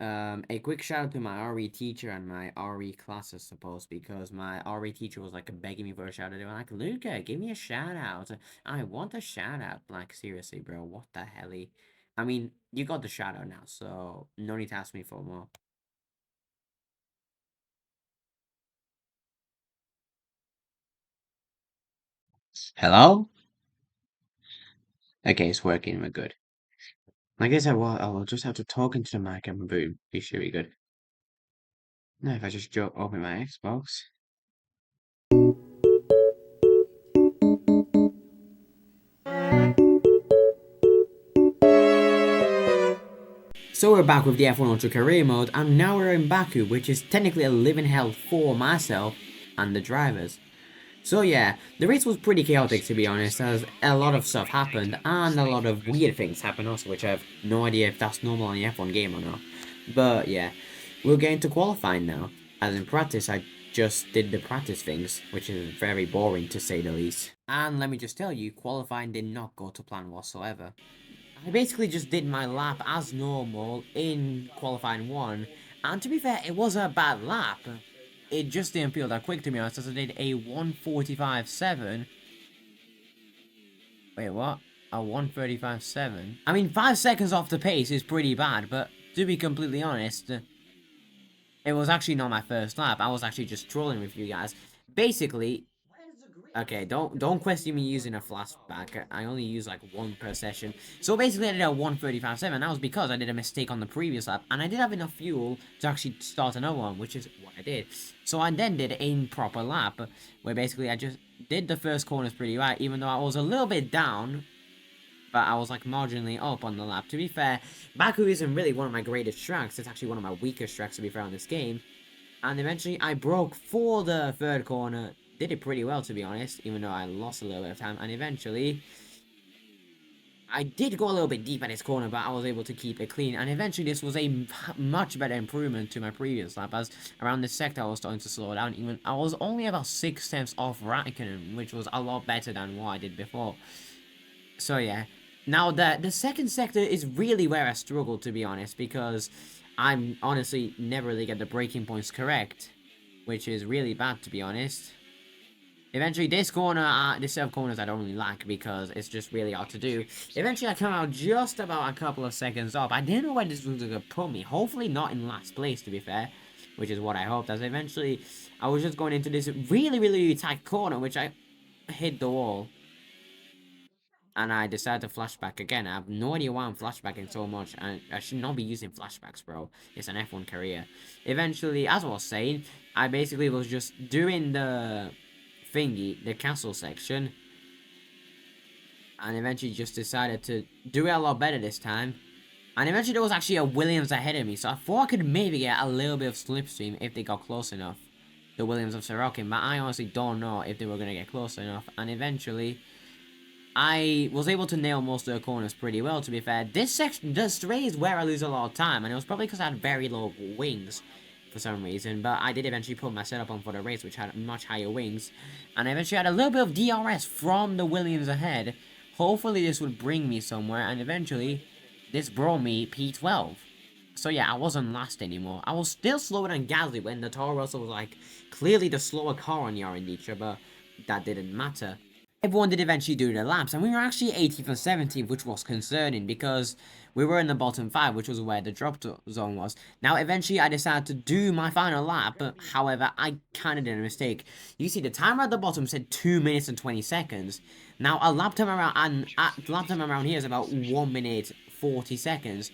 A quick shout out to my RE teacher and my RE class, I suppose, because my RE teacher was like begging me for a shout out. They were like, Luca, give me a shout out. I want a shout out. Like, seriously, bro, what the hell? I mean, you got the shout out now, so no need to ask me for more. Hello? Okay, it's working. We're good. Like I said, well, I'll just have to talk into the mic and boom, be sure we're good. Now, if I just open my Xbox. So we're back with the F1 Ultra Career Mode, and now we're in Baku, which is technically a living hell for myself and the drivers. So yeah, the race was pretty chaotic to be honest, as a lot of stuff happened, and a lot of weird things happened also, which I have no idea if that's normal in the F1 game or not. But yeah, we'll get into qualifying now, as in practice I just did the practice things, which is very boring to say the least. And let me just tell you, qualifying did not go to plan whatsoever. I basically just did my lap as normal in qualifying 1, and to be fair, it was a bad lap. It just didn't feel that quick to me, honest, as I did a 1:45.7. Wait, what? A 1:35.7? I mean, 5 seconds off the pace is pretty bad, but to be completely honest, it was actually not my first lap. I was actually just trolling with you guys. Basically, okay, don't question me using a flashback. I only use like one per session. So basically I did a 1:35.7. That was because I did a mistake on the previous lap. And I did have enough fuel to actually start another one, which is what I did. So I then did an improper lap, where basically I just did the first corners pretty right, even though I was a little bit down. But I was like marginally up on the lap. To be fair, Baku isn't really one of my greatest tracks. It's actually one of my weakest tracks to be fair on this game. And eventually I broke for the third corner. Did it pretty well to be honest, even though I lost a little bit of time. And eventually, I did go a little bit deep at this corner, but I was able to keep it clean. And eventually this was a much better improvement to my previous lap, as around this sector I was starting to slow down. Even I was only about 6 tenths off Raikkonen, which was a lot better than what I did before. So yeah. Now the second sector is really where I struggle to be honest, because I'm honestly never really get the braking points correct, which is really bad to be honest. Eventually, this corner, this set of corners I don't really like because it's just really hard to do. Eventually, I come out just about a couple of seconds up. I didn't know where this was going to put me. Hopefully not in last place, to be fair, which is what I hoped. As eventually, I was just going into this really tight corner, which I hit the wall. And I decided to flashback again. I have no idea why I'm flashbacking so much. And I should not be using flashbacks, bro. It's an F1 career. Eventually, as I was saying, I basically was just doing the thingy, the castle section. And eventually just decided to do it a lot better this time. And eventually there was actually a Williams ahead of me. So I thought I could maybe get a little bit of slipstream if they got close enough. The Williams of Sorokin. But I honestly don't know if they were going to get close enough. And eventually, I was able to nail most of the corners pretty well, to be fair. This section, this race is where I lose a lot of time. And it was probably because I had very low wings for some reason. But I did eventually put my setup on for the race, which had much higher wings. And I eventually had a little bit of DRS from the Williams ahead. Hopefully this would bring me somewhere. And eventually, this brought me P12. So yeah, I wasn't last anymore. I was still slower than Gasly when the Toro Rosso was like clearly the slower car on the R&D, but that didn't matter. Everyone did eventually do their laps, and we were actually 18th and 17th, which was concerning because we were in the bottom 5, which was where the drop zone was. Now, eventually, I decided to do my final lap, but however, I kind of did a mistake. You see, the timer at the bottom said 2 minutes and 20 seconds. Now, a lap time around here is about 1 minute 40 seconds.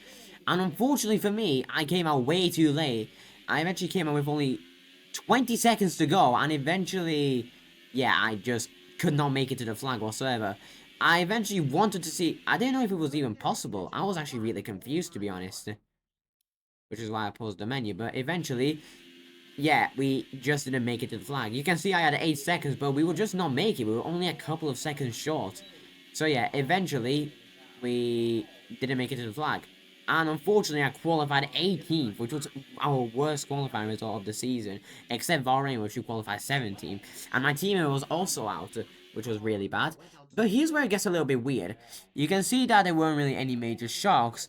And unfortunately for me, I came out way too late. I eventually came out with only 20 seconds to go, and eventually, yeah, I just could not make it to the flag whatsoever. I eventually wanted to see, I didn't know if it was even possible. I was actually really confused, to be honest, which is why I paused the menu, but eventually, yeah, we just didn't make it to the flag. You can see I had 8 seconds, but we would just not make it. We were only a couple of seconds short. So yeah, eventually, we didn't make it to the flag. And unfortunately, I qualified 18th, which was our worst qualifying result of the season, except Bahrain, which we qualified 17th. And my teammate was also out, which was really bad. But here's where it gets a little bit weird. You can see that there weren't really any major shocks,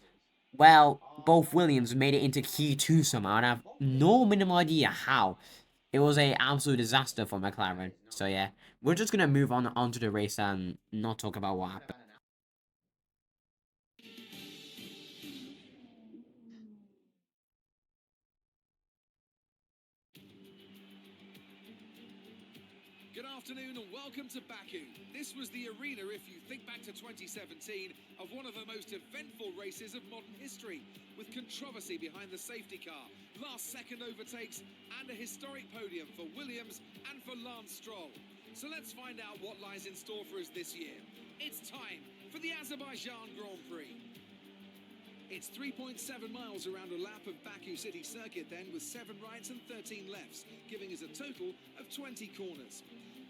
well, both Williams made it into Q2 somehow, and I have no minimal idea how. It was a absolute disaster for McLaren. So yeah, we're just gonna move on onto the race and not talk about what happened. Good afternoon and welcome to Baku. This was the arena, if you think back to 2017, of one of the most eventful races of modern history, with controversy behind the safety car, last-second overtakes, and a historic podium for Williams and for Lance Stroll. So let's find out what lies in store for us this year. It's time for the Azerbaijan Grand Prix. It's 3.7 miles around a lap of Baku City Circuit then, with 7 rights and 13 lefts, giving us a total of 20 corners.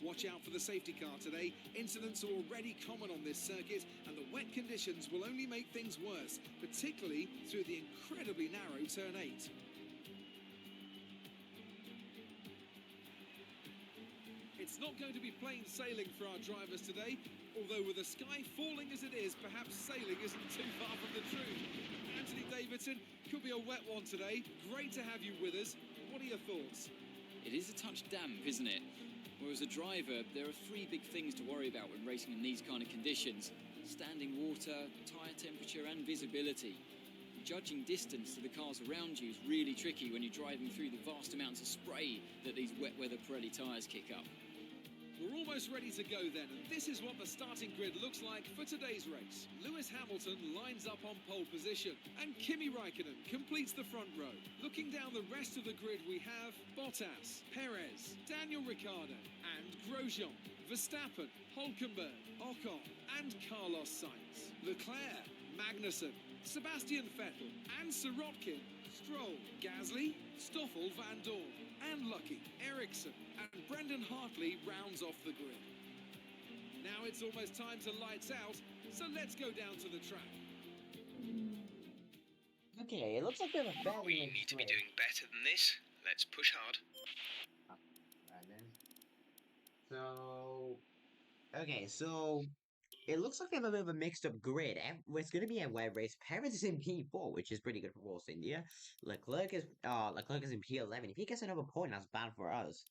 Watch out for the safety car today. Incidents are already common on this circuit, and the wet conditions will only make things worse, particularly through the incredibly narrow turn 8. It's not going to be plain sailing for our drivers today, although with the sky falling as it is, perhaps sailing isn't too far from the truth. Anthony Davidson, could be a wet one today. Great to have you with us. What are your thoughts? It is a touch damp, isn't it? Well, as a driver, there are 3 big things to worry about when racing in these kind of conditions: standing water, tyre temperature and visibility. Judging distance to the cars around you is really tricky when you're driving through the vast amounts of spray that these wet weather Pirelli tyres kick up. We're almost ready to go then, and this is what the starting grid looks like for today's race. Lewis Hamilton lines up on pole position, and Kimi Raikkonen completes the front row. Looking down the rest of the grid, we have Bottas, Perez, Daniel Ricciardo, and Grosjean, Verstappen, Hulkenberg, Ocon, and Carlos Sainz. Leclerc, Magnussen, Sebastian Vettel, and Sirotkin, Stroll, Gasly, Stoffel, Van Dorn, and Lucky, Ericsson, and Brendan Hartley rounds off the grid. Now it's almost time to lights out, so let's go down to the track. Okay, it looks like we have a very We need to be doing better than this. Let's push hard. Right then. So, okay, so it looks like we have a bit of a mixed up grid. It's going to be a wet race. Perez is in P4, which is pretty good for Force India. Leclerc is in P11. If he gets another point, that's bad for us.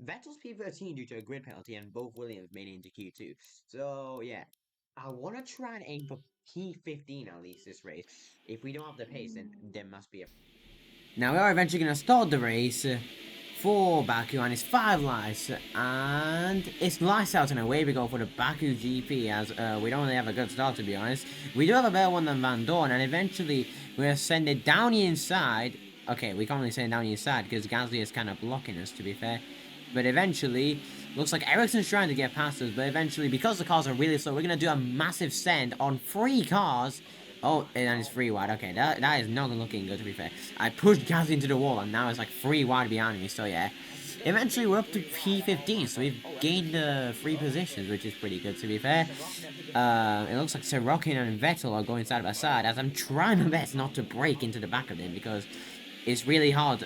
Vettel's P13 due to a grid penalty, and both Williams made it into Q2. So yeah, I want to try and aim for P15 at least this race. If we don't have the pace, then there must be a. Now we are eventually going to start the race for Baku, and it's 5 lights, and it's lights out, and away we go for the Baku GP, as we don't really have a good start, to be honest. We do have a better one than Van Dorn, and eventually we're send it down the inside. Okay, we can't really send it down the inside because Gasly is kind of blocking us, to be fair. But eventually, looks like Ericsson's trying to get past us, but eventually, because the cars are really slow, we're going to do a massive send on 3 cars. Oh, and it's 3 wide. Okay, that is not looking good, to be fair. I pushed Gasly into the wall, and now it's like 3 wide behind me, so yeah. Eventually, we're up to P15, so we've gained 3 positions, which is pretty good, to be fair. It looks like Sirotkin and Vettel are going side by side, as I'm trying my best not to break into the back of them, because it's really hard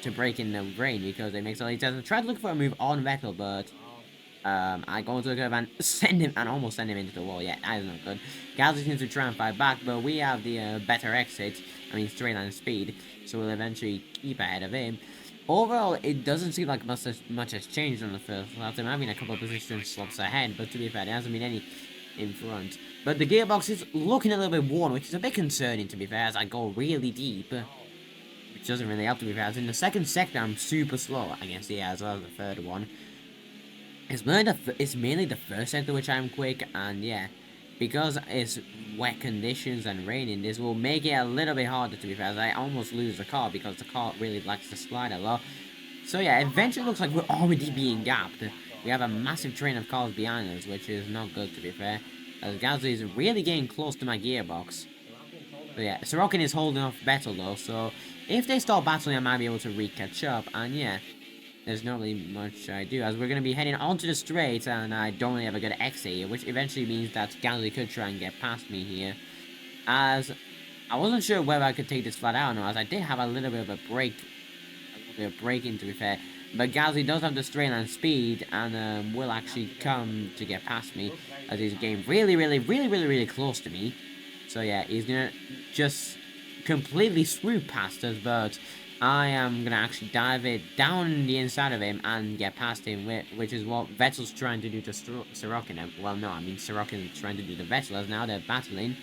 to break in the rain, because it makes all these sense. I tried to look for a move on Vettel, but I go into the curve and send him, and almost send him into the wall. Yeah, that is not good. Gasly seems to try and fight back, but we have the better exit. I mean, straight line speed, so we'll eventually keep ahead of him. Overall, it doesn't seem like much has changed on the first lap. There might have been a couple of position swaps ahead, but to be fair, there hasn't been any in front. But the gearbox is looking a little bit worn, which is a bit concerning, to be fair, as I go really deep. Which doesn't really help, to be fair. As in the second sector, I'm super slow. I guess, yeah, as well as the third one. It's mainly the first sector which I'm quick, and yeah, because it's wet conditions and raining, this will make it a little bit harder, to be fair, as I almost lose the car because the car really likes to slide a lot. So yeah, eventually it looks like we're already being gapped. We have a massive train of cars behind us, which is not good, to be fair, as Gasly is really getting close to my gearbox. But yeah, Sirotkin is holding off Vettel though, so if they start battling, I might be able to re-catch up, and yeah, there's not really much I do, as we're going to be heading onto the straight, and I don't really have a good exit here, which eventually means that Gasly could try and get past me here, as I wasn't sure whether I could take this flat out or not, as I did have a little bit of a braking, to be fair, but Gasly does have the straight line speed, and will actually come to get past me, as he's getting really close to me. So yeah, he's gonna just completely swoop past us, but I am gonna actually dive it down the inside of him and get past him, which is what Vettel's trying to do to Sorokin. Well, no, I mean Sorokin is trying to do to Vettel, as now they're battling.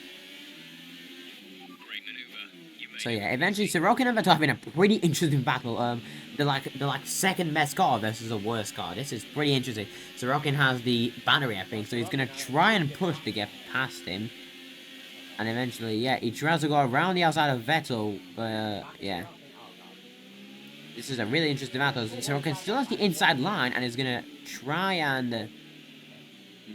Great maneuver. So yeah, eventually Sorokin and Vettel have been a pretty interesting battle. They're like second best car versus the worst car. This is pretty interesting. Sorokin has the battery, I think, so he's gonna try and push to get past him. And eventually, yeah, he tries to go around the outside of Vettel, but yeah. This is a really interesting battle. Sorokin still has the inside line and is gonna try and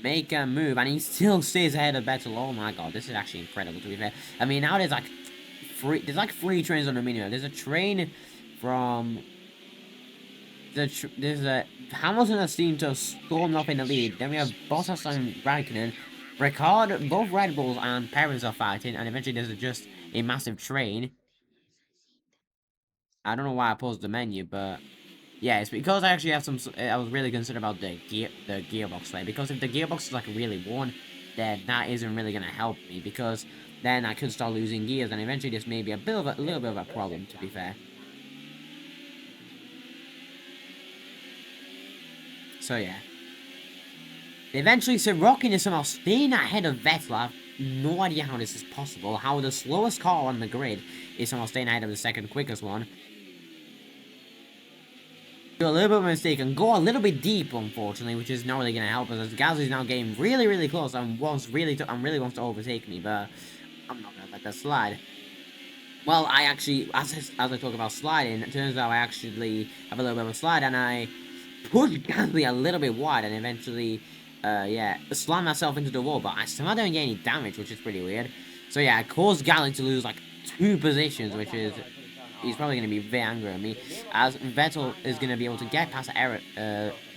make a move, and he still stays ahead of Vettel. Oh my god, this is actually incredible, to be fair. I mean, now there's like three trains on the minimum. There's a train from there's a Hamilton has seemed to have stormed up in the lead. Then we have Bottas and Raikkonen. Ricard, both Red Bulls and Perez are fighting, and eventually there's just a massive train. I don't know why I paused the menu, but yeah, it's because I actually have some. I was really concerned about the gearbox play, because if the gearbox is like really worn, then that isn't really gonna help me, because then I could start losing gears, and eventually this may be a little bit of a problem, to be fair. So yeah. Eventually, Sorokin is somehow staying ahead of Vettel. I have no idea how this is possible. How the slowest car on the grid is somehow staying ahead of the second quickest one. Do a little bit of a mistake and go a little bit deep, unfortunately, which is not really going to help us, as Gasly's now getting really, really close and really wants to overtake me, but I'm not going to let that slide. Well, I actually, as I talk about sliding, it turns out I actually have a little bit of a slide, and I pushed Gasly a little bit wide, and eventually, yeah, slammed myself into the wall, but I somehow didn't get any damage, which is pretty weird. So yeah, I caused Gasly to lose like 2 positions, which is, he's probably going to be very angry at me, as Vettel is going to be able to get past Eric,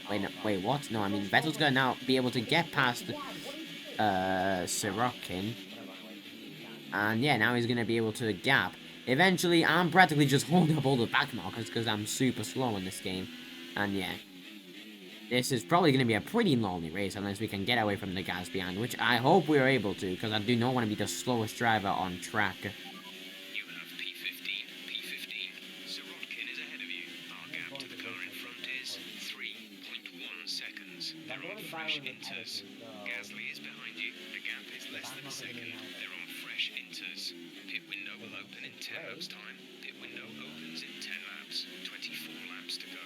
wait, what? No, I mean, Vettel's going to now be able to get past, Sorokin, and yeah, now he's going to be able to gap. Eventually, I'm practically just holding up all the back markers, because I'm super slow in this game, and yeah. This is probably going to be a pretty lonely race unless we can get away from the guys behind, which I hope we are able to, because I do not want to be the slowest driver on track. You have P15. Sorokin is ahead of you. Our gap to the car in front is 3.1 seconds. They're on fresh inters. Gasly is behind you. The gap is less than a second. They're on fresh inters. Pit window will open in 10 laps time. Pit window opens in 10 laps. 24 laps to go.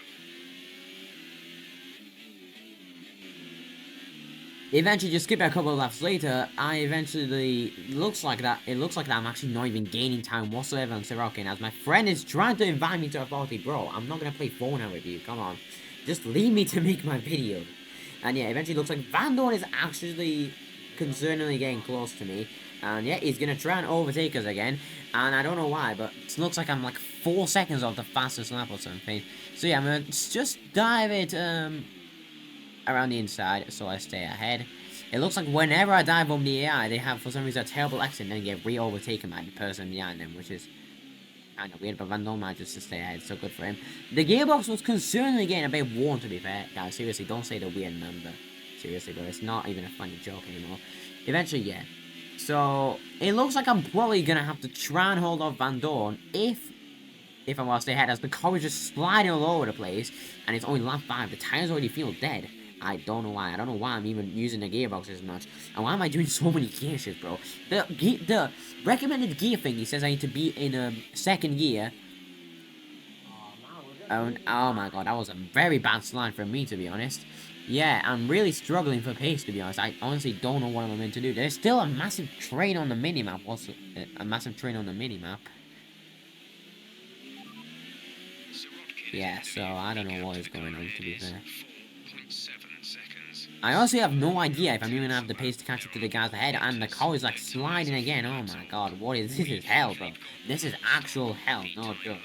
Eventually, just skip a couple of laps later, it looks like that I'm actually not even gaining time whatsoever on Sorokin, as my friend is trying to invite me to a party. Bro, I'm not gonna play phone now with you, come on. Just leave me to make my video. And yeah, eventually it looks like Van Dorn is actually concerningly getting close to me. And yeah, he's gonna try and overtake us again, and I don't know why, but it looks like I'm like 4 seconds off the fastest lap or something. So yeah, I'm gonna just dive it, around the inside, so I stay ahead. It looks like whenever I dive on the AI, they have for some reason a terrible accident and get re-overtaken by the person behind them, which is kind of weird, but Van Dorn manages to stay ahead, so good for him. The gearbox was concerningly getting a bit worn, to be fair. Guys, seriously, don't say the weird number. Seriously, bro, it's not even a funny joke anymore. Eventually, yeah. So, it looks like I'm probably gonna have to try and hold off Van Dorn if I want to stay ahead, as the car is just sliding all over the place, and it's only lap 5. The tires already feel dead. I don't know why. I don't know why I'm even using the gearbox as much. And why am I doing so many gear shifts, bro? The recommended gear thingy says I need to be in second gear. Oh my god, that was a very bad slide from me, to be honest. Yeah, I'm really struggling for pace, to be honest. I honestly don't know what I'm meant to do. There's still a massive train on the minimap. Also, a massive train on the minimap. Yeah, so I don't know what is going on, to be fair. I honestly have no idea if I'm even gonna have the pace to catch up to the guys ahead, and the car is like sliding again. Oh my god, what is this? This is hell, bro. This is actual hell, no joke.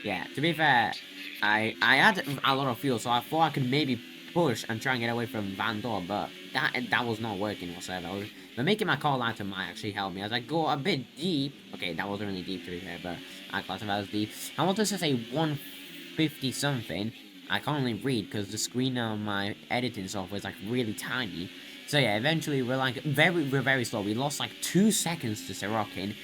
Yeah, to be fair, I had a lot of fuel, so I thought I could maybe push and try and get away from Van Dorn, but that was not working whatsoever. But making my car lighter might actually help me as I go a bit deep. Okay, that wasn't really deep, to be fair, but I classify as deep. I wanted to say 150 something. I can't really read because the screen on my editing software is like really tiny. So yeah, eventually we're very slow. We lost like 2 seconds to Sorokin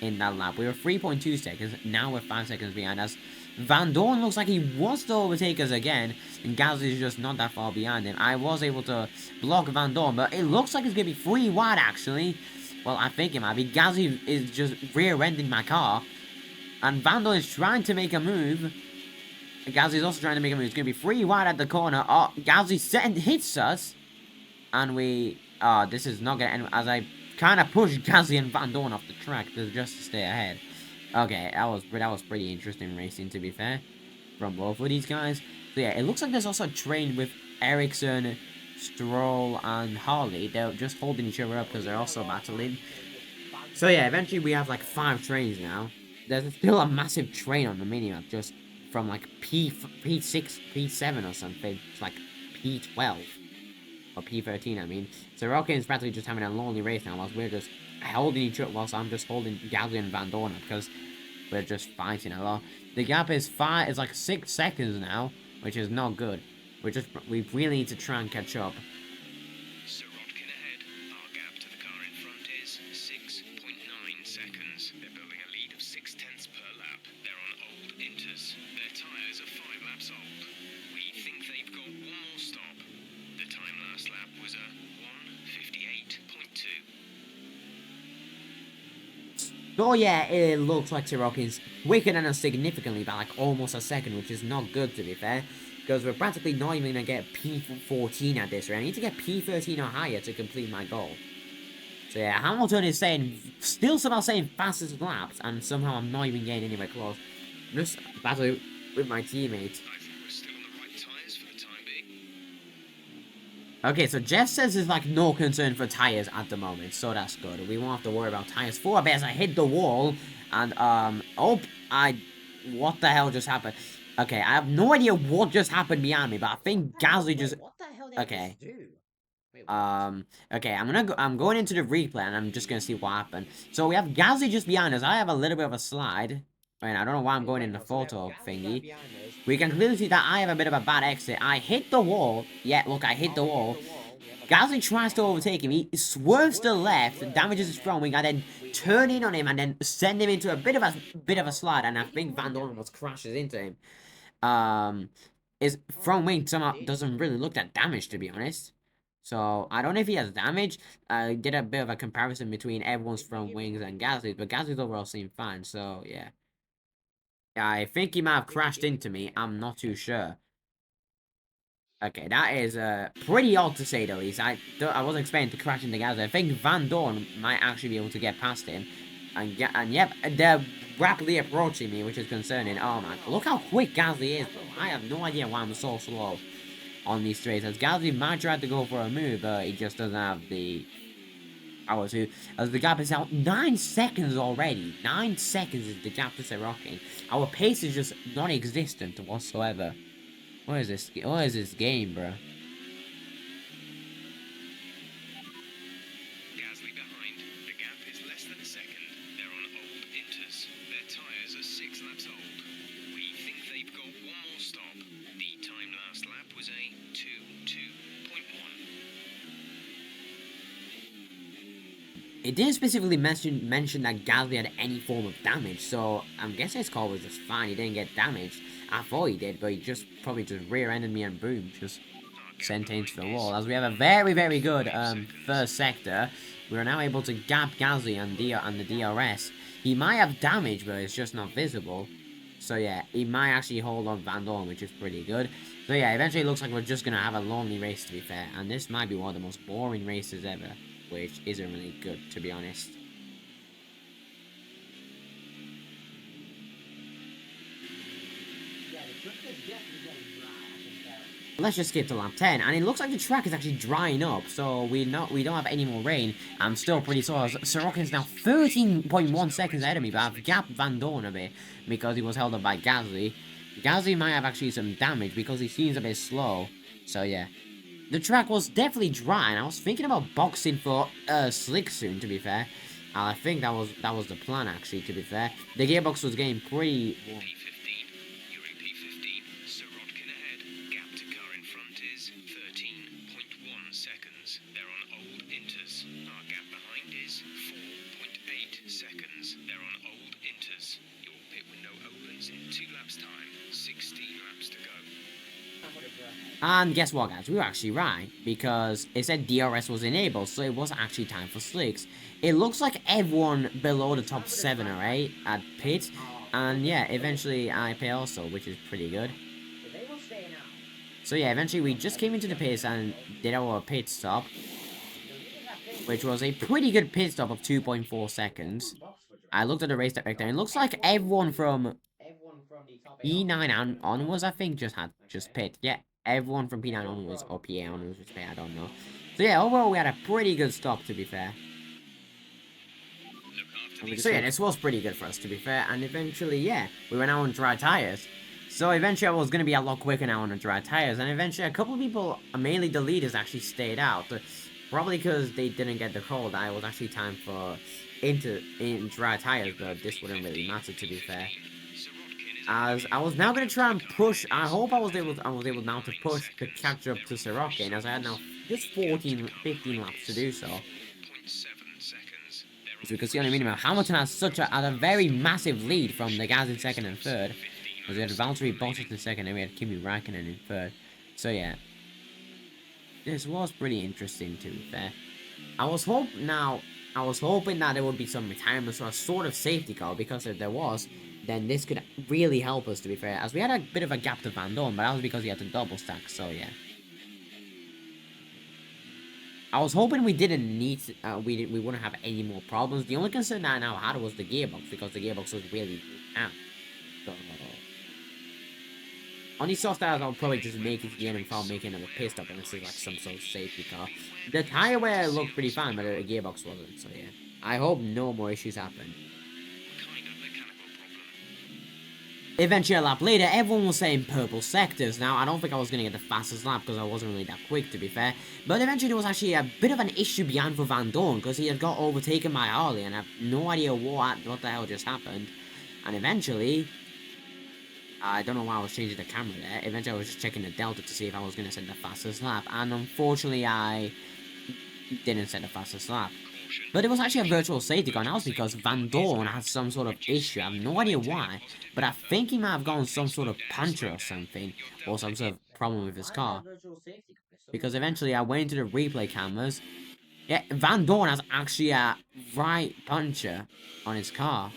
in that lap. We were 3.2 seconds. Now we're 5 seconds behind us. Van Dorn looks like he wants to overtake us again, and Gasly is just not that far behind him. I was able to block Van Dorn, but it looks like it's going to be 3 wide actually. Well, I think it might be. Gasly is just rear-ending my car, and Van Dorn is trying to make a move. Gasly is also trying to make a move. It's going to be 3 wide at the corner. Oh, Gasly hits us, and this is not going to end, as I kind of pushed Gasly and Van Dorn off the track just to stay ahead. Okay, that was pretty interesting racing, to be fair, from both of these guys. So yeah, it looks like there's also a train with Ericsson, Stroll, and Harley. They're just holding each other up because they're also battling. So yeah, eventually we have like 5 trains now. There's still a massive train on the minimap, just from like P6, P7 or something. It's like P12. Or P13, I mean. So Rocky is practically just having a lonely race now, whilst we're just holding each other, whilst I'm just holding Gasly and Van Dorn up, because we're just fighting a lot. The gap is like 6 seconds now, which is not good. We really need to try and catch up. Sirotkin ahead. Our gap to the car in front is 6.9 seconds. They're building a lead of 0.6 per lap. They're on old Inters. Their tyres are 5 laps old. We think they've got one more stop. The time last lap was a 1:58.2. So yeah, it looks like Sirotkin's quicker than us significantly by like almost a second, which is not good, to be fair. Because we're practically not even going to get P14 at this rate. I need to get P13 or higher to complete my goal. So yeah, Hamilton is still somehow saying fastest laps, and somehow I'm not even getting anywhere close. I'm just battling with my teammates. I think we're still on the right tyres for the time being. Okay, so Jeff says there's like no concern for tyres at the moment, so that's good. We won't have to worry about tyres for a bit as I hit the wall, and what the hell just happened? Okay, I have no idea what just happened behind me, but I think Gasly just... What the hell did I just do? Wait, what? Okay, I'm going into the replay, and I'm just gonna see what happened. So we have Gasly just behind us. I have a little bit of a slide. I don't know why I'm going in the photo thingy. We can clearly see that I have a bit of a bad exit. I hit the wall. Yeah, look, I hit the wall. Gasly tries to overtake him. He swerves to the left, damages his front wing, and then turn in on him and then send him into a bit of a slide. And I think Van Dorn almost crashes into him. His front wing somehow doesn't really look that damaged, to be honest. So I don't know if he has damage. I did a bit of a comparison between everyone's front wings and Gasly's, but Gasly's overall seemed fine. So yeah. I think he might have crashed into me. I'm not too sure. Okay, that is pretty odd to say the least. I wasn't expecting to crash into Gasly. I think Van Dorn might actually be able to get past him. And yep, they're rapidly approaching me, which is concerning. Oh man, look how quick Gasly is, bro. I have no idea why I'm so slow on these straights. As Gasly might try to go for a move, but he just doesn't have the power to. As the gap is out 9 seconds already. 9 seconds is the gap to Sirotkin. Our pace is just non-existent whatsoever. What is this? What is this game, bro? Gasly behind. The gap is less than a second. They're on old Inters. Their tyres are 6 laps old. We think they've got one more stop. The time last lap was a 2:2.1. It didn't specifically mention that Gasly had any form of damage, so I'm guessing his car was just fine. He didn't get damaged. I thought he did, but he probably just rear-ended me and boom, just sent into the wall. As we have a very, very good first sector, we are now able to gap Gasly and the DRS. He might have damage, but it's just not visible. So yeah, he might actually hold on Van Dorn, which is pretty good. So yeah, eventually it looks like we're just going to have a lonely race, to be fair. And this might be one of the most boring races ever, which isn't really good, to be honest. Let's just skip to lap 10, and it looks like the track is actually drying up, so we don't have any more rain. I'm still pretty slow. Sirotkin's now 13.1 seconds ahead of me, but I've gapped Van Dorn a bit because he was held up by Gasly. Gasly might have actually some damage because he seems a bit slow, so yeah. The track was definitely dry, and I was thinking about boxing for slick soon, to be fair. I think that was the plan, actually, to be fair. The gearbox was getting pretty... P15. You're in P15. Sirotkin ahead. Gap to car in front is 13.1 seconds. They're on And guess what, guys? We were actually right, because it said DRS was enabled, so it was actually time for slicks. It looks like everyone below the top 7 or 8 at pit, and yeah, eventually I pay also, which is pretty good. So yeah, eventually we just came into the pits and did our pit stop, which was a pretty good pit stop of 2.4 seconds. I looked at the race director, and it looks like everyone from P9 onwards, I think, just pit. Yeah, everyone from P9 onwards, or PA onwards, which I don't know. So yeah, overall we had a pretty good stop, to be fair. So yeah, this was pretty good for us, to be fair, and eventually, yeah, we were now on dry tires. So eventually I was going to be a lot quicker now on the dry tires, and eventually a couple of people, mainly the leaders, actually stayed out. Probably because they didn't get the call that it was actually time for in dry tires, but this wouldn't really matter, to be fair. As I was now going to try and push, I hope I was able now to push to catch up to Sorokin, as I had now just 15 laps to do so. As we can see on the minimum, Hamilton has had a very massive lead from the guys in second and third. As we had Valtteri Bottas in second, and we had Kimi Räikkönen in third. So yeah, this was pretty interesting, to be fair. I was hoping that there would be some retirements or a sort of safety car, because if there was, then this could really help us, to be fair, as we had a bit of a gap to Van Dorn, but that was because he had to double stack, so yeah. I was hoping we didn't need we wouldn't have any more problems. The only concern that I now had was the gearbox, because the gearbox was really out. So, on these soft tires, I'll probably just make it to the end without making another pit stop, unless it's like some sort of safety car. The tire wear looked pretty fine, but the gearbox wasn't, so yeah. I hope no more issues happen. Eventually, a lap later, everyone was saying purple sectors. Now, I don't think I was going to get the fastest lap, because I wasn't really that quick, to be fair. But eventually, there was actually a bit of an issue behind for Van Dorn, because he had got overtaken by Harley, and I have no idea what the hell just happened. And eventually, I don't know why I was changing the camera there. Eventually, I was just checking the delta to see if I was going to set the fastest lap. And unfortunately, I didn't set the fastest lap. But it was actually a virtual safety car, and that was because Van Dorn had some sort of issue. I have no idea why, but I think he might have gotten some sort of puncture or something, or some sort of problem with his car. Because eventually I went into the replay cameras. Yeah, Van Dorn has actually a right puncture on his car.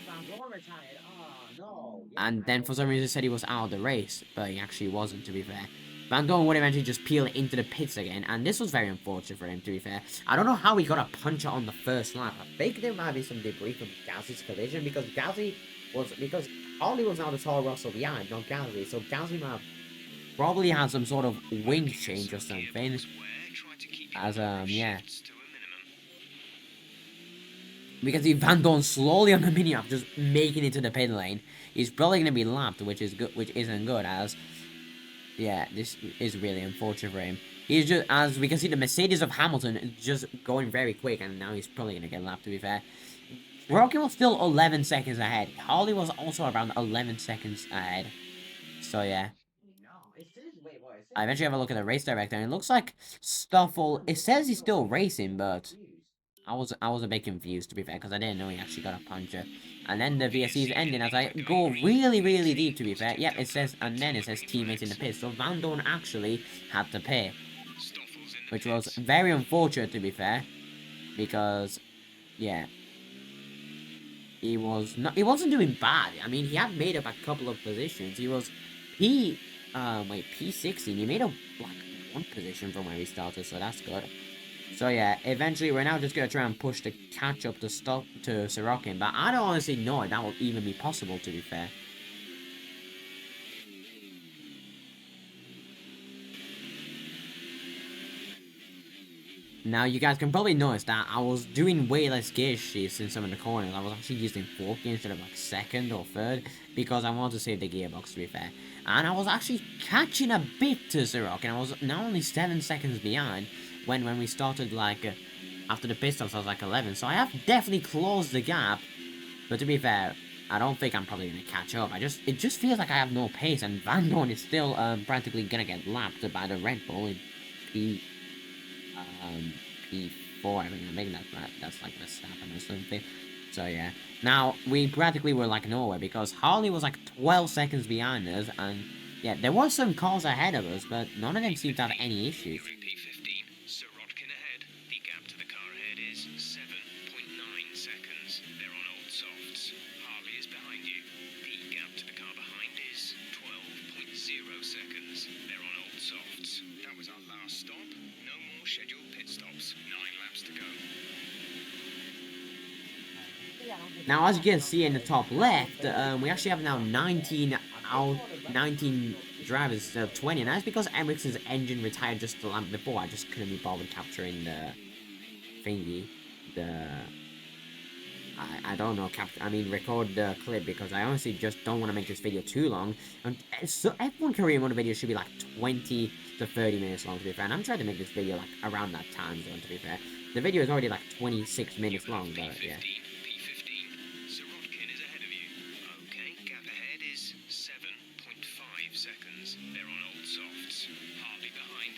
And then for some reason said he was out of the race, but he actually wasn't, to be fair. Van Dorn would eventually just peel into the pits again, and this was very unfortunate for him, to be fair. I don't know how he got a puncher on the first lap. I think there might be some debris from Gasly's collision, because Harley was now the Toro Rosso behind, not Gasly, so Gasly might have probably had some sort of wing change or something. As, yeah. We can see Van Dorn slowly on the mini-map, just making it to the pit lane. He's probably going to be lapped, which isn't good, as... yeah, this is really unfortunate for him. He's just, as we can see, the Mercedes of Hamilton is just going very quick, and now he's probably going to get lapped, to be fair. Rocky was still 11 seconds ahead. Harley was also around 11 seconds ahead. So, yeah. I eventually have a look at the race director, and it looks like Stoffel... it says he's still racing, but... I was a bit confused, to be fair, because I didn't know he actually got a puncher. And then the VSC is ending as I go really, really deep, to be fair. Yep, it says, and then it says teammates in the pit. So Van Dorn actually had to pay. Which was very unfortunate, to be fair. Because, yeah. He wasn't doing bad. I mean, he had made up a couple of positions. He was P16. He made up, like, one position from where he started, so that's good. So yeah, eventually we're now just going to try and push to catch up to Sorokin, but I don't honestly know if that will even be possible, to be fair. Now, you guys can probably notice that I was doing way less gear shifts in some of the corners. I was actually using 4th gear instead of like 2nd or 3rd, because I wanted to save the gearbox, to be fair. And I was actually catching a bit to Sorokin. I was now only 7 seconds behind. When we started, like, after the pit stops, I was like 11. So I have definitely closed the gap. But to be fair, I don't think I'm probably going to catch up. It just feels like I have no pace. And Van Dorn is still practically going to get lapped by the Red Bull in P4. I think that's like Verstappen or something. So yeah. Now, we practically were like nowhere, because Harley was like 12 seconds behind us. And Yeah, there were some cars ahead of us, but none of them seemed to have any issues. You're in P15, Sirotkin ahead. The gap to the car ahead is 7.9 seconds. They're on old softs. Harley is behind you. The gap to the car behind is 12.0 seconds. They're on old softs. That was our last stop. No more scheduled pit stops. 9 laps to go. Now, as you can see in the top left, we actually have now 19 drivers instead of 20, and that's because Ericsson's engine retired just the lap before. I just couldn't be bothered capturing the thingy, I don't know, record the clip, because I honestly just don't want to make this video too long. And so F1 career mode video should be like 20 to 30 minutes long, to be fair, and I'm trying to make this video like around that time zone, to be fair. The video is already like 26 minutes long, but yeah. P15, Sirotkin is ahead of you. Okay, gap ahead is 7.5 seconds. They're on old softs. Harley behind.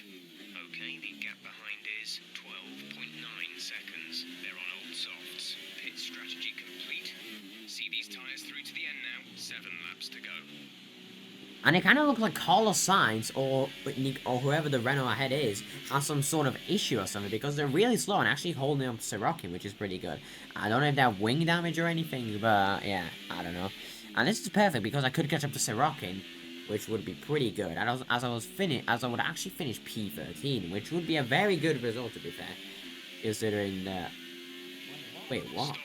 Okay, the gap behind is 12.9 seconds. They're on old softs. Pit strategy complete. See these tyres through to the end now. 7 laps to go. And it kind of looks like Carlos Sainz or whoever the Renault ahead is has some sort of issue or something, because they're really slow and actually holding up Sirotkin, which is pretty good. I don't know if they have wing damage or anything, but yeah, I don't know. And this is perfect because I could catch up to Sirotkin, which would be pretty good. And as I would actually finish P13, which would be a very good result, to be fair, considering that. Wait, what?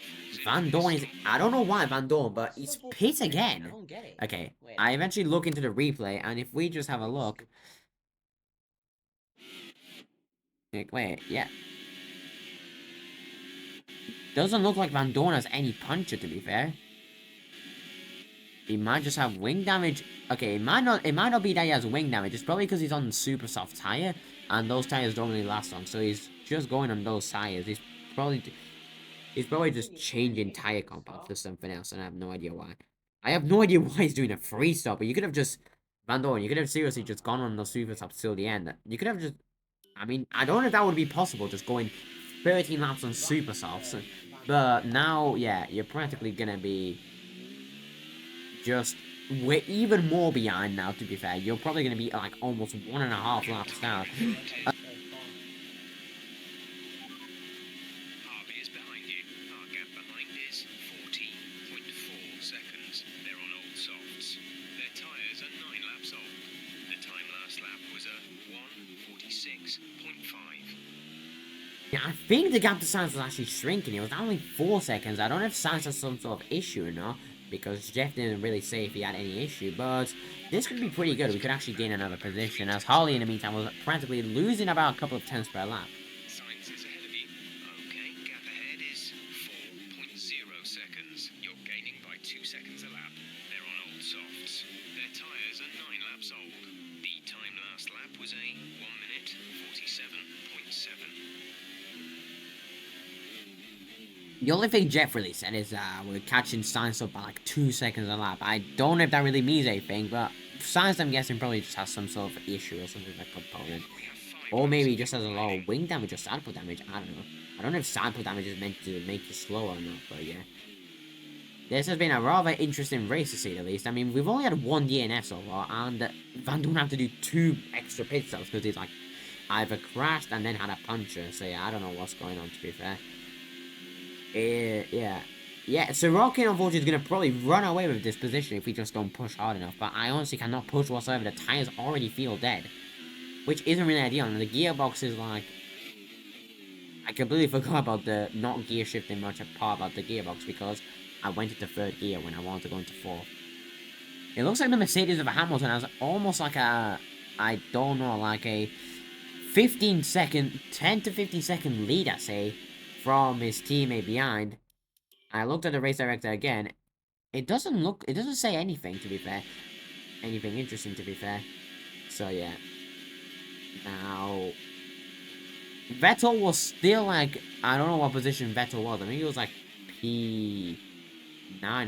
Van Dorn is... I don't know why Van Dorn, but he's pit again. Okay, I eventually look into the replay, and if we just have a look... Wait, yeah. Doesn't look like Van Dorn has any puncher, to be fair. He might just have wing damage. Okay, it might not be that he has wing damage. It's probably because he's on the super soft tire, and those tires don't really last long, so he's just going on those tires. He's probably just changing tire compounds to something else, and I have no idea why. I have no idea why he's doing a free stop, but you could have just... Van Dorn, you could have seriously just gone on those super stops till the end. You could have just... I mean, I don't know if that would be possible, just going 13 laps on super softs. But now, yeah, you're practically gonna be... We're even more behind now, to be fair. You're probably gonna be, like, almost 1.5 laps down. Yeah, I think the gap to Sainz was actually shrinking. It was only 4 seconds. I don't know if Sainz has some sort of issue or not, because Jeff didn't really say if he had any issue, but this could be pretty good. We could actually gain another position, as Harley, in the meantime, was practically losing about a couple of tenths per lap. Sainz is ahead of you. Okay, gap ahead is 4.0 seconds. You're gaining by 2 seconds a lap. They're on old softs. Their tyres are 9 laps old. The time last lap was a 1 minute 47.7. The only thing Jeff really said is we're catching Sainz up by like 2 seconds a lap. I don't know if that really means anything, but Sainz, I'm guessing, probably just has some sort of issue or something with that component. Or maybe he just has a lot of wing damage or side put damage. I don't know. I don't know if side put damage is meant to make you slow or not, but yeah. This has been a rather interesting race, to say the least. I mean, we've only had 1 DNF so far, and Van Dorn have to do 2 extra pit stops because he's like either crashed and then had a puncture. So yeah, I don't know what's going on, to be fair. Yeah, Sirotkin, unfortunately, is going to probably run away with this position if we just don't push hard enough, but I honestly cannot push whatsoever. The tires already feel dead, which isn't really ideal, and the gearbox is like... I completely forgot about the not gear shifting much part about the gearbox, because I went into 3rd gear when I wanted to go into 4th. It looks like the Mercedes of Hamilton has almost like a... I don't know, like a 10 to 15 second lead, I say, from his teammate behind. I looked at the race director again. It doesn't say anything, to be fair. Anything interesting, to be fair. So, yeah. Now, Vettel was still, like, I don't know what position Vettel was. I think he was, like, P9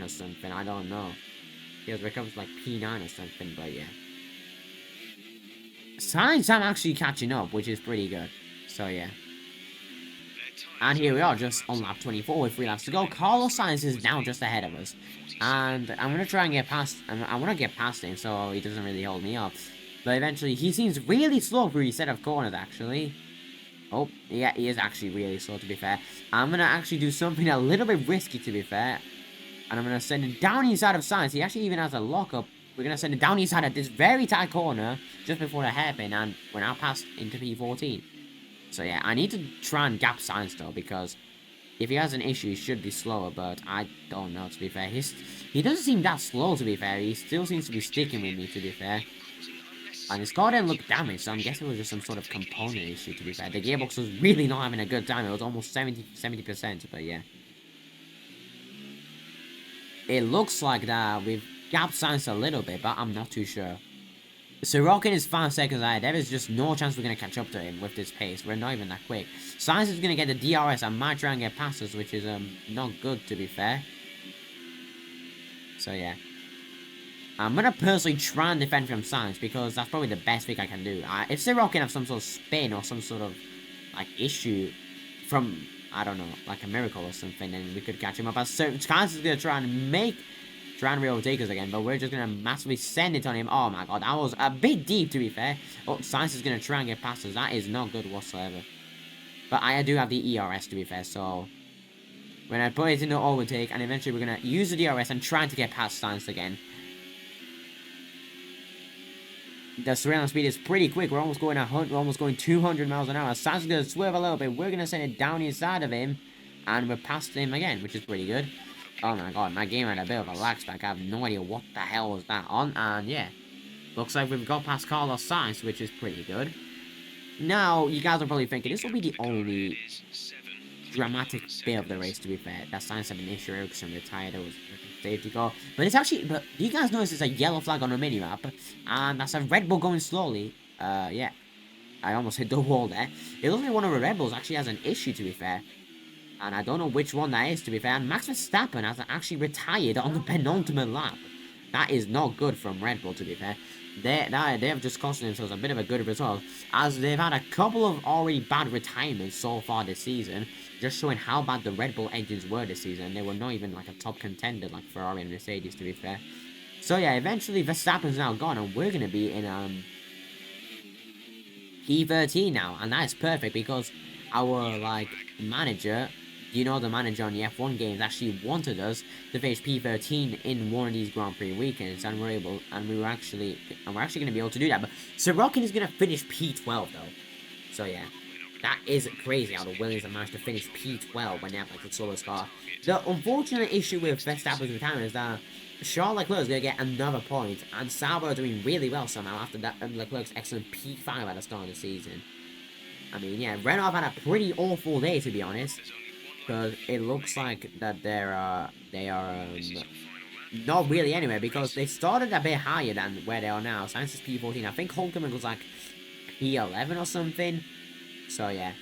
or something. I don't know. He was becomes, like, P9 or something, but, yeah. Sainz, I'm actually catching up, which is pretty good. So, yeah. And here we are, just on lap 24 with 3 laps to go. Carlos Sainz is now just ahead of us. And I'm going to try and get past... I want to get past him so he doesn't really hold me up. But eventually, he seems really slow for his set of corners, actually. Oh, yeah, he is actually really slow, to be fair. I'm going to actually do something a little bit risky, to be fair. And I'm going to send him down inside of Sainz. He actually even has a lockup. We're going to send him down inside of this very tight corner just before the hairpin. And we're now passed into P14. So yeah, I need to try and gap Sainz though, because if he has an issue, he should be slower, but I don't know, to be fair. He doesn't seem that slow, to be fair. He still seems to be sticking with me, to be fair. And his car didn't look damaged, so I'm guessing it was just some sort of component issue, to be fair. The gearbox was really not having a good time. It was almost 70%, but yeah. It looks like that we've gapped Sainz a little bit, but I'm not too sure. Sorokin is 5 seconds ahead. There is just no chance we're going to catch up to him with this pace. We're not even that quick. Sainz is going to get the DRS. I might try and get past us, which is not good, to be fair. So, yeah. I'm going to personally try and defend from Sainz, because that's probably the best thing I can do. If Sorokin have some sort of spin or some sort of, like, issue from, I don't know, like a miracle or something, then we could catch him up. Sainz is going to try and re-overtake us again, but we're just going to massively send it on him. Oh my god, that was a bit deep, to be fair. Oh, Sainz is going to try and get past us. That is not good whatsoever. But I do have the ERS, to be fair, so we're going to put it into overtake, and eventually we're going to use the DRS and try to get past Sainz again. The surround speed is pretty quick. We're almost going 200 miles an hour. Sainz is going to swerve a little bit. We're going to send it down inside of him, and we're past him again, which is pretty good. Oh my god, my game had a bit of a lag spike. I have no idea what the hell was that on. And yeah, looks like we've got past Carlos Sainz, which is pretty good. Now, you guys are probably thinking, this will be the only dramatic bit of the race, to be fair. That Sainz had an issue, Ericsson retired, it was a safety car. But it's actually, do you guys notice there's a yellow flag on the minimap? And that's a Red Bull going slowly. Yeah. I almost hit the wall there. It looks like one of the Red Bulls actually has an issue, to be fair. And I don't know which one that is, to be fair. And Max Verstappen has actually retired on the penultimate lap. That is not good from Red Bull, to be fair. They have just cost themselves a bit of a good result, as they've had a couple of already bad retirements so far this season, just showing how bad the Red Bull engines were this season. They were not even like a top contender like Ferrari and Mercedes, to be fair. So yeah, eventually Verstappen's now gone, and we're going to be in P13 now, and that's perfect because our like manager, you know, the manager on the F1 games actually wanted us to finish P13 in one of these Grand Prix weekends, and we're actually going to be able to do that. But Sorokin is going to finish P12 though, so yeah, that is crazy how the Williams have managed to finish P12 when they have like the slowest car. The unfortunate issue with Verstappen's retirement is that Charles Leclerc is going to get another point, and Sauber are doing really well somehow after that Leclerc's excellent P5 at the start of the season. I mean, yeah, Renault have had a pretty awful day, to be honest. Because it looks like that they are not really anywhere, because they started a bit higher than where they are now. Sainz is P14. I think Hulkenberg was like P11 or something. So yeah.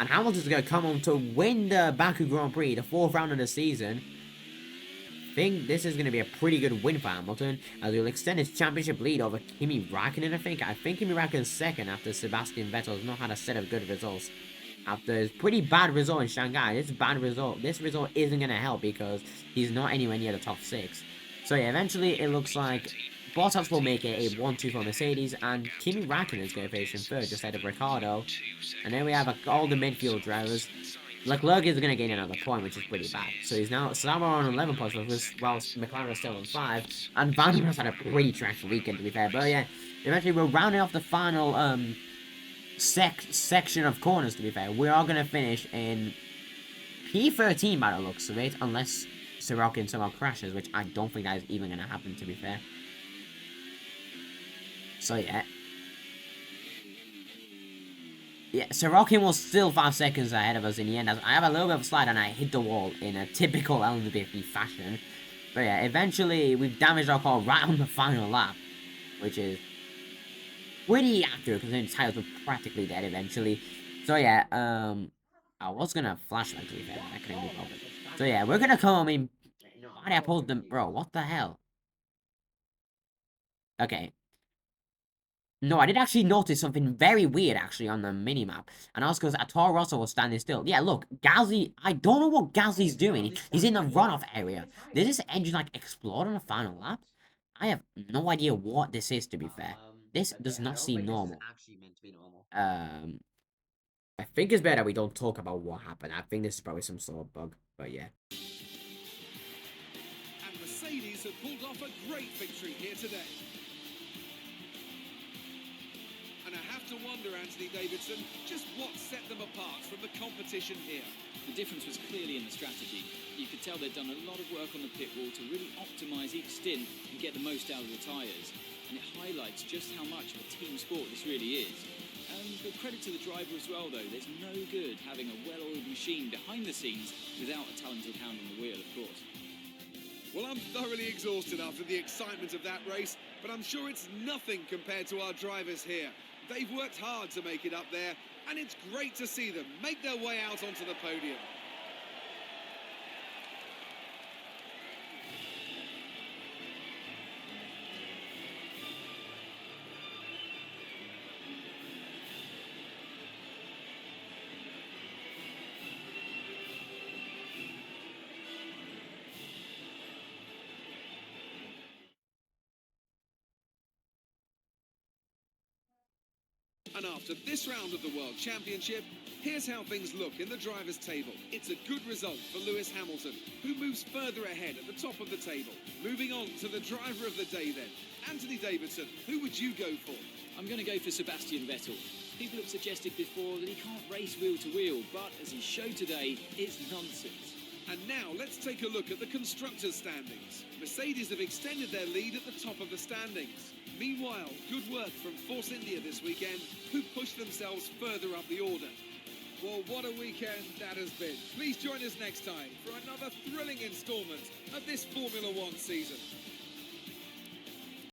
And Hamilton's going to come on to win the Baku Grand Prix, the 4th round of the season. I think this is going to be a pretty good win for Hamilton, as he'll extend his championship lead over Kimi Raikkonen, I think Kimi Raikkonen's second after Sebastian Vettel has not had a set of good results. After his pretty bad result in Shanghai, this result isn't going to help because he's not anywhere near the top 6. So yeah, eventually it looks like Bottas will make it a 1-2 for Mercedes, and Kimi Raikkonen is going to finish in 3rd just ahead of Ricciardo. And then we have all the midfield drivers. Leclerc is going to gain another point, which is pretty bad. So he's now Sauber on 11 points, whilst McLaren is still on 5. And Van Der Poel's had a pretty trash weekend, to be fair. But yeah, eventually we're rounding off the final section of corners, to be fair. We are going to finish in P13 by the looks of it, unless Sorokin somehow crashes, which I don't think that is even going to happen, to be fair. So yeah. Yeah, Sorokin was still 5 seconds ahead of us in the end. I have a little bit of a slide and I hit the wall in a typical LMP fashion. But yeah, eventually we've damaged our car right on the final lap, which is pretty accurate considering the tires were practically dead eventually. So yeah, I was gonna flashback, to be fair, I couldn't move over. So yeah, we're gonna come in. Why did I pause them? Bro, what the hell? Okay. No, I did actually notice something very weird actually on the minimap. And that's because Toro Rosso was standing still. Yeah, look, Gasly, I don't know what Gasly's doing. He's in the runoff area. Did this engine like explode on the final lap? I have no idea what this is, to be fair. This Okay, does I not don't seem think this is normal. actually meant to be normal. I think it's better we don't talk about what happened. I think this is probably some sort of bug, but yeah. And Mercedes have pulled off a great victory here today. And I have to wonder, Anthony Davidson, just what set them apart from the competition here. The difference was clearly in the strategy. You could tell they'd done a lot of work on the pit wall to really optimise each stint and get the most out of the tyres. And it highlights just how much of a team sport this really is. But credit to the driver as well, though. There's no good having a well-oiled machine behind the scenes without a talented hand on the wheel, of course. Well, I'm thoroughly exhausted after the excitement of that race, but I'm sure it's nothing compared to our drivers here. They've worked hard to make it up there, and it's great to see them make their way out onto the podium. And after this round of the World Championship, here's how things look in the drivers' table. It's a good result for Lewis Hamilton, who moves further ahead at the top of the table. Moving on to the driver of the day then. Anthony Davidson, who would you go for? I'm going to go for Sebastian Vettel. People have suggested before that he can't race wheel to wheel, but as he showed today, it's nonsense. And now let's take a look at the constructors' standings. Mercedes have extended their lead at the top of the standings. Meanwhile, good work from Force India this weekend, who pushed themselves further up the order. Well, what a weekend that has been. Please join us next time for another thrilling instalment of this Formula One season.